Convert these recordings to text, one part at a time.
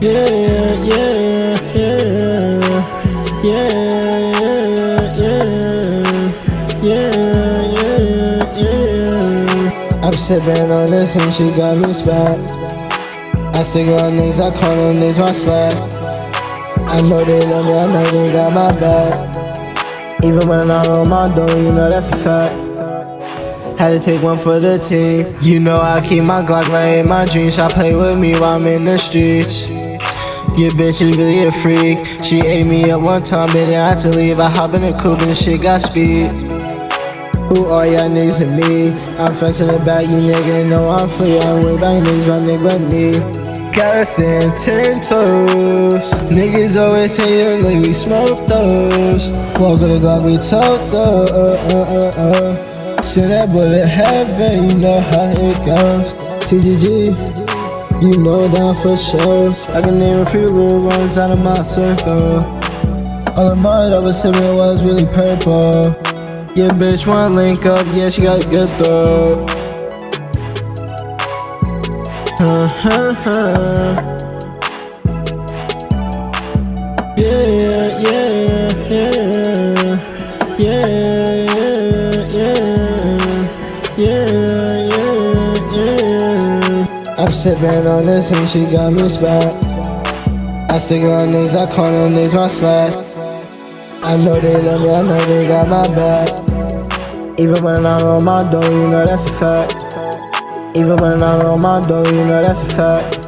Yeah, yeah, yeah, yeah, yeah, yeah. I'm sipping on this and she got me smacked. I stick on niggas, I call them niggas my slack. I know they love me, I know they got my back. Even when I'm on my door, you know that's a fact. Had to take one for the team. You know I keep my Glock right in my dreams. She play with me while I'm in the streets. Your bitch is really a freak. She ate me up one time, but then I had to leave. I hop in the coupe and the shit got speed. Who are y'all niggas and me? I'm flexing the back, you nigga know I'm free. I'm way back niggas, my nigga but me. Got us in 10 toes. Niggas always say like we smoke those. Walk with the Glock, we talk though. Send that boy to heaven, you know how it goes. TGG, you know down for sure. I can name a few real ones out of my circle. All the mud I was sipping was really purple. Your bitch wanna link up, yeah, she got a good throat. Yeah, yeah, yeah, yeah, yeah. I'm sipping on this and she got me smacked. I stick on niggas, I call them niggas my slack. I know they love me, I know they got my back. Even when I'm on my door, you know that's a fact. Even when I'm on my door, you know that's a fact.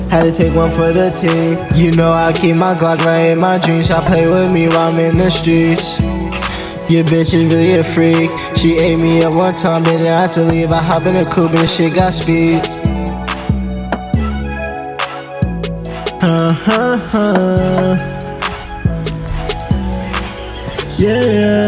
Had to take one for the team. You know I keep my Glock right in my dreams. She play with me while I'm in the streets. Your bitch is really a freak. She ate me up one time, but then I had to leave. I hop in the coupe and the shit got speed. Yeah.